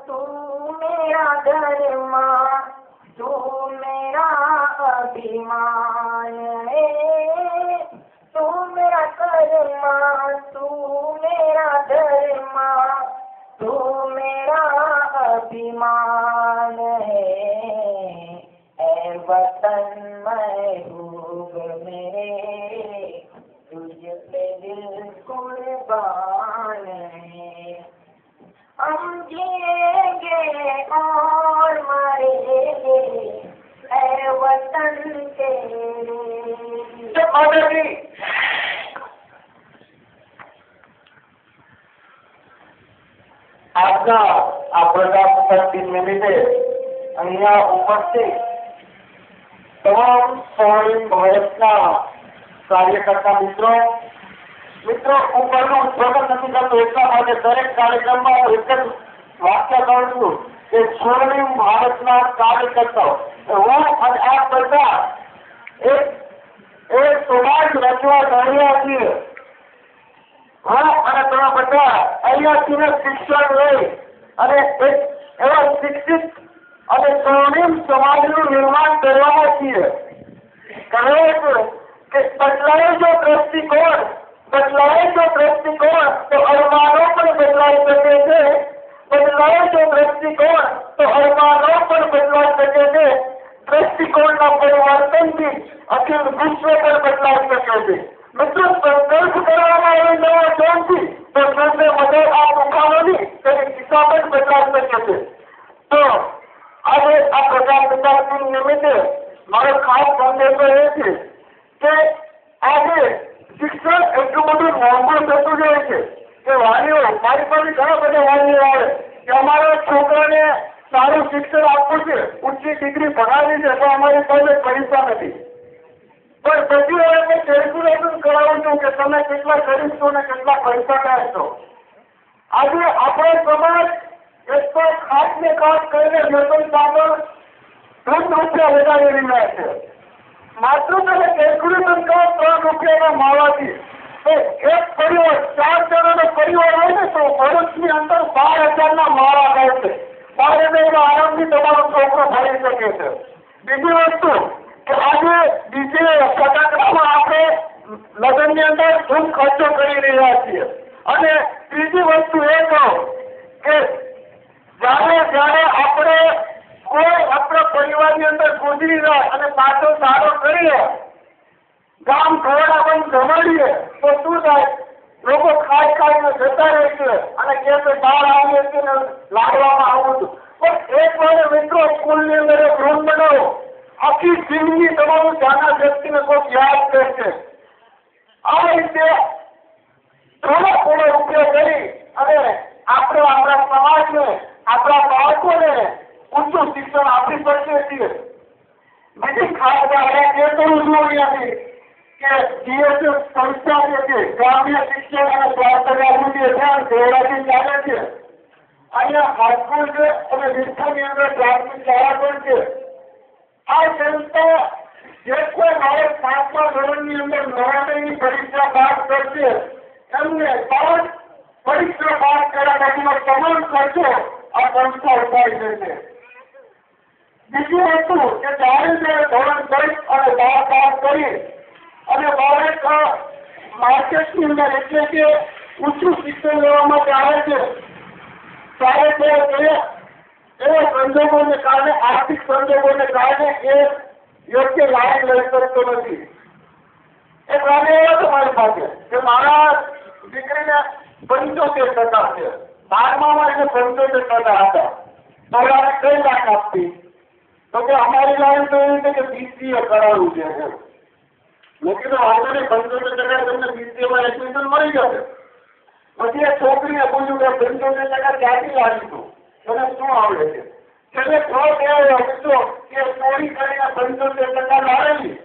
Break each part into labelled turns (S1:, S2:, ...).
S1: तू मेरा धर्म, तू मेरा अभिमान है, तू मेरा कर्म, तू मेरा धर्म, तू मेरा अभिमान है। ऐ वतन महबूब मेरे, तुझ पे दिल कुर्बान है। हम जिएंगे और मरेंगे ऐ वतन तेरे।
S2: આજના આ પ્રજાસત્તાક દિન નિમિત્તે અહીંયા ઉપસ્થિત તમામ સ્વર્ણિમ ભારતના કાર્યકર્તા મિત્રો હું કોઈનું સ્વાગત નથી કરતો, એટલા માટે દરેક કાર્યક્રમમાં હું એક જ વાક્ય કહું છું કે સ્વર્ણિમ ભારતના કાર્યકર્તાઓ હું અને આ બધા એક સમાજ રચવા ધાર્યા છીએ। હા, અને તમે બધા અહીંયાથી શિક્ષણ લઈ અને એક એવા શિક્ષિત અને સ્વર્ણિમ સમાજનું નિર્માણ કરવાના છીએ। કહેવાય છે કે બદલાય જો દ્રષ્ટિકોણ તો અરમાનો પણ બદલાઈ શકે છે, બદલાય જો દ્રષ્ટિકોણ તો અરમાનો પણ બદલાઈ શકે છે। દ્રષ્ટિકોણના પરિવર્તનથી અખિલ વિશ્વ પણ બદલાઈ શકે છે। મિત્રો, સંઘર્ષ કરવામાં આવે નવા જોનથી તો સૌને વધુ આ મુકામોની તેની દિશા પણ બદલાઈ શકે છે। તો આજે આ પ્રજાસત્તાક દિન નિમિત્તે મારો ખાસ સંદેશો એ છે કે આજે શિક્ષણ એટલું બધું મોંઘું થતું જાય છે કે વાલીઓ, મારી પાસે ઘણા બધા વાલીઓ આવે કે અમારા છોકરાને સારું શિક્ષણ આપવું છે, ઊંચી ડિગ્રી ભણાવી છે, તો અમારી પાસે પૈસા નથી। પણ પછી એમને કેલ્ક્યુલેશન કરાવું છું કે તમે કેટલા ખરીદશો ને કેટલા પૈસા કાઢશો। આજે આપણો સમાજ એક તો ખાસ ને ખાસ કરીને વેતન સાંભળ ₹3 વધારી રહ્યા છે। માત્ર તમે કેલ્ક્યુલેશન કરો ₹3 માવાથી તો એક પરિવાર 4 જણાનો પરિવાર હોય ને તો વર્ષની અંદર 12,000 માવા કાઢશે। 12 મહિના આરામથી તમારો છોકરો ભણી શકે છે। બીજી વસ્તુ કે આજે બીજે ફટાકડામાં આપણે લગ્નની અંદર ખૂબ ખર્ચો કરી રહ્યા છીએ। અને ત્રીજી વસ્તુ એ કહો કે જ્યારે આપણે કોઈ આપણા પરિવારની અંદર ગુજરી જાય અને પાછો સારો કરીએ, ગામ ઘોડા બંધ જમાડીએ તો શું થાય? લોકો ખાઈને જતા રહે છે અને કે બહાર આવીએ છીએ લાડવામાં આવું છું। પણ એક વાર મિત્રો સ્કૂલની અંદર એક રૂમ બનાવો, આખી જિંદગી તમારું જાના વ્યક્તિને કોઈ યાદ કરશે। આ રીતે થોડા રૂપિયા કરી અને આપણે આપણા સમાજને, આપણા બાળકોને ઊંચું શિક્ષણ આપી શકીએ છીએ। બીજી ખાસ વાત એ કરું છું અહીંયાથી કે જીએસએસ સંસ્થા જે છે, ગ્રામ્ય શિક્ષણ અને સ્વાસ્થ્ય જાગૃતિ અભિયાન ધોરણાથી ચાલે છે। અહીંયા હાઈસ્કૂલ છે અને વિસ્તારની અંદર પ્રાથમિક શાળા પણ છે। આ સંસ્થા જે કોઈ બાળક 5મા ધોરણની અંદર 9મી પરીક્ષા પાસ કરશે એમને પરીક્ષા પાસ કર્યા પછીનો તમામ ખર્ચો આ સંસ્થા ઉપાડી દેશે। બીજી વસ્તુ કે જ્યારે ધોરણ 10 અને 12 પાસ કરી અને બાળક માર્કેટની અંદર એટલે કે ઊંચું શિક્ષણ લેવા માટે આવે છે ત્યારે તે એવા સંજોગોને કારણે, આર્થિક સંજોગોને કારણે એ યોગ્ય લાભ લઈ શકતો નથી। એક વાત એવો છે મારી પાસે કે મારા દીકરીને 75% છે, 12માં એને 75% હતા, તો આપણે કઈ લાખ આપતી? તો કે અમારી લાઈન તો એવી છે કે BCA કરાવવું છે। મેં કીધું વાંધો નહીં, 75% તમને BCAમાં એડમિશન મળી જશે। પછી એ છોકરીને પૂછ્યું કે 75% ક્યાંથી લાવીશું, તને શું આવડે છે? એટલે થોડોક એવો હતો કે ચોરી કરીને 75% લાવેલી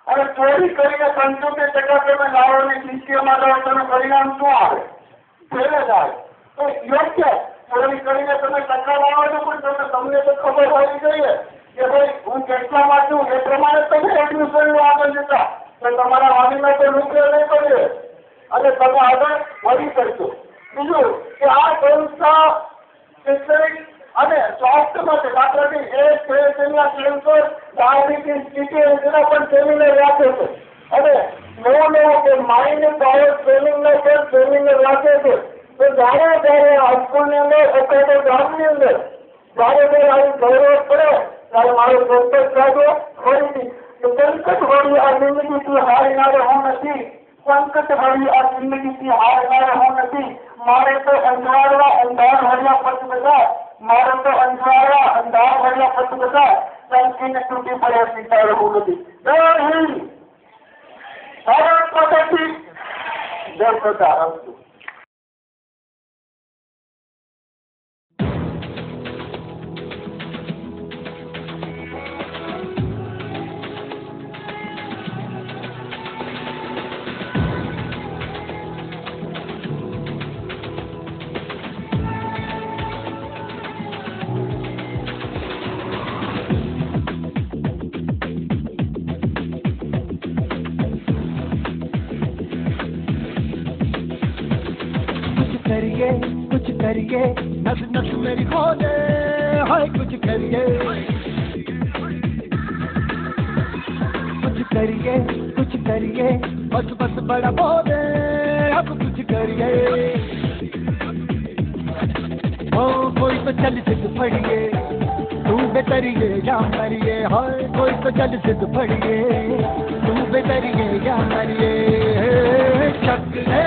S2: અને ચોરી કરીને 75% તમે લાવવાની BCAમાં લાવો, તેનું પરિણામ શું આવે? ફેલ જ આવે। તો યોગ્ય ચોરી કરીને તમે ટકા લાવો છો, પણ તમને તો ખબર હોવી જોઈએ કે ભાઈ હું કેટલામાં છું એ પ્રમાણે તમે એડમિશન આગળ જતા તો તમારા વાલીને તો રૂપિયા નહીં પડે અને તમે આગળ વધી શકશો। બીજું કે આ સંસ્થા શૈક્ષણિક અને સ્વાસ્થ્ય માટે દાખલા કે એક તેના કેન્સર ડાયાબિટીસ ટીટી જેના પણ સેમિનાર રાખે છે અને નવો કે માઇન્ડ પાવર ટ્રેનિંગનો પણ સેમિનાર રાખે છે. તો જ્યારે હાઈસ્કૂલની અંદર અથવા તો ગામની અંદર જ્યારે આવી જરૂરત પડે ત્યારે મારો સંકટ કાઢવો ફરીથી સંકટ વળી આ જિંદગીથી હારનારે હું નથી. સંકટ વળી આ જિંદગીથી હારનારે હું નથી. મારે તો અંધારવા અંધાર ભર્યા પથ બધા મારે તો અંધારવા અંધાર ભર્યા પથ બધા સંકીને તૂટી પડ્યા સ્વીકારવું નથી. જય હિન્દ. ભારત માતા કી જય. પ્રકાર
S3: कुछ करिए नस नस मेरी खोले हाय कुछ करिए बस बस बड़ा बोले अब कुछ करिए. ओ कोई तो चल सिद्ध फड़िए तू बेतरिए या मरिए हाय कोई तो चल सिद्ध फड़िए तू बेतरिए या मरिए. चक ले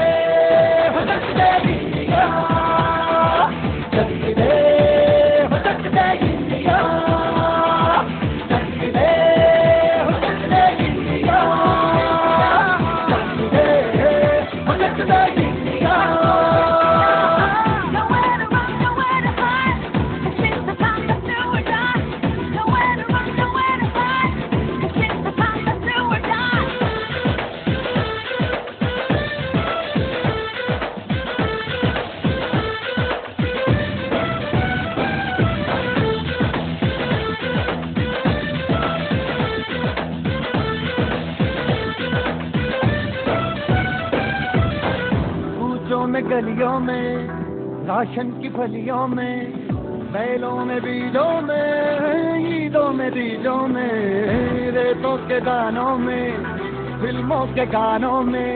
S3: गलियों में राशन की फलियों में बैलों में बीजों में ईदों में बीजों में रेतों के दानों में फिल्मों के गानों में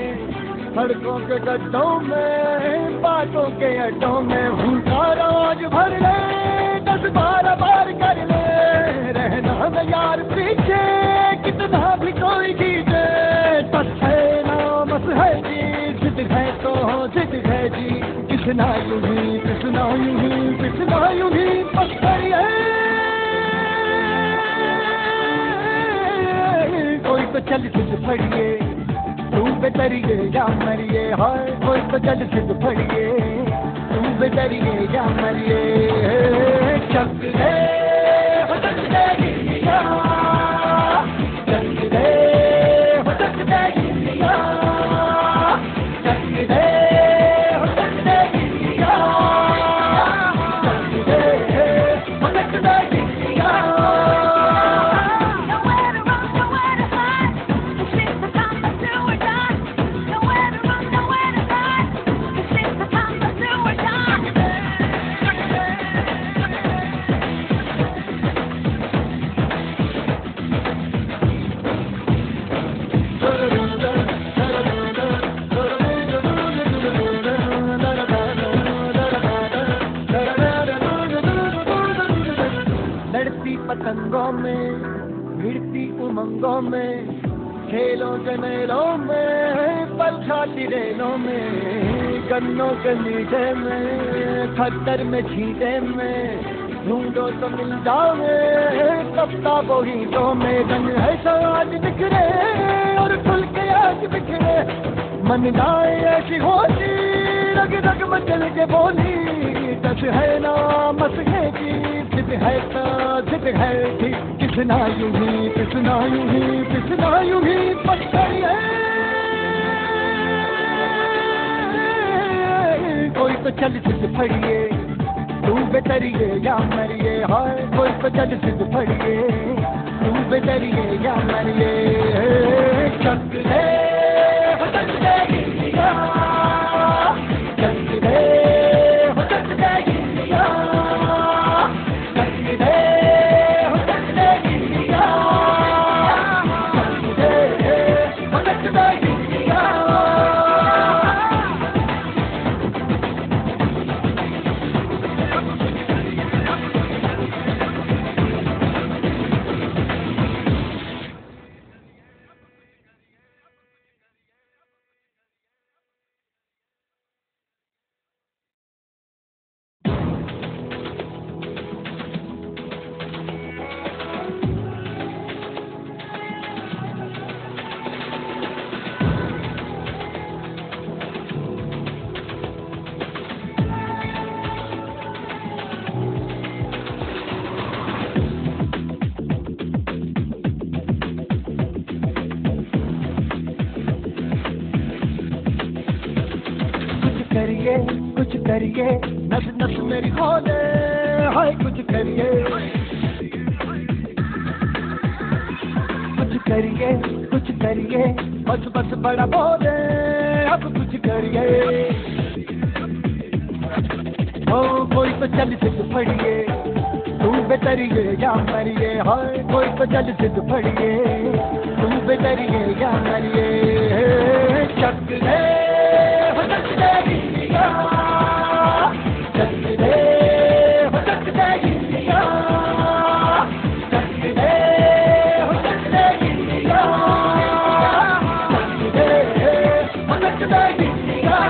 S3: सड़कों के गड्ढों में बातों के अड्डों में भूखा रोज भर ले 10-12 बार कर ले रहना में यार पीछे कितना भी कोई खींचे बस है ना बस है जी जिद है तो जिद है जी कितना यूं ही पिछना बस करिए. कोई तो चल सिद्ध फड़िए तू बेतरिए या मरिए हाय कोई तो चल सिद्ध फड़िए तू बेतरिए या मरिए. चक ले पतंगों में भिड़ती उमंगों में खेलों के मेलों में पल खाती रेलों में गन्नों के मीठे में खद्दर में छींटे में ढूंढो तो मिल जाओगे कप्ता बोहीटों में रंग है आज बिखरे और खुल के आज बिखरे मन जाए ऐसी होती रग रग मचल के बोली दस है ना मस है जी जिद है तो जिद है ठीक किसना यूं ही पत्थर है. कोई तो चल सिद्ध फड़िए तू बेतरिए या मरिए हाय कोई तो चल सिद्ध फड़िए तू बेतरिए या मरिए. चक ले चक ले करिए, नस नस मेरी खोले, हाय कुछ करिए, कुछ करिए, कुछ करिए, बस बस बड़ा बोले, अब कुछ करिए। ओ कोई तो चल सिद्ध फड़िए, तू बेतरिए या मरिए, हाय कोई तो चल सिद्ध फड़िए, तू बेतरिए या मरिए। चक दे हो चक दे गिंदिया, चक दे हो चक दे गिंदिया, चक दे हो चक दे गिंदिया, चक दे हो चक दे गिंदिया।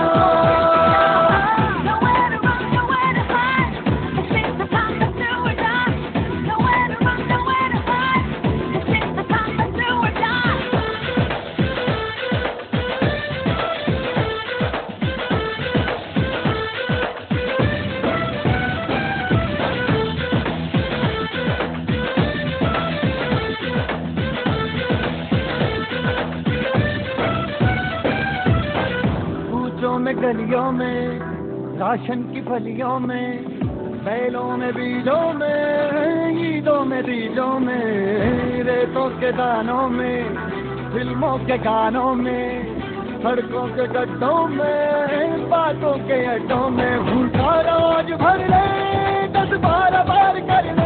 S3: में गलियों में, राशन की फलियों में, बैलों में बीजों में, ईदों में बीजों में, रेतों के दानों में, फिल्मों के गानों में, सड़कों के गड्ढों में, बातों के अड्डों में, भूखा रोज भर ले 10-12 बार कर ले।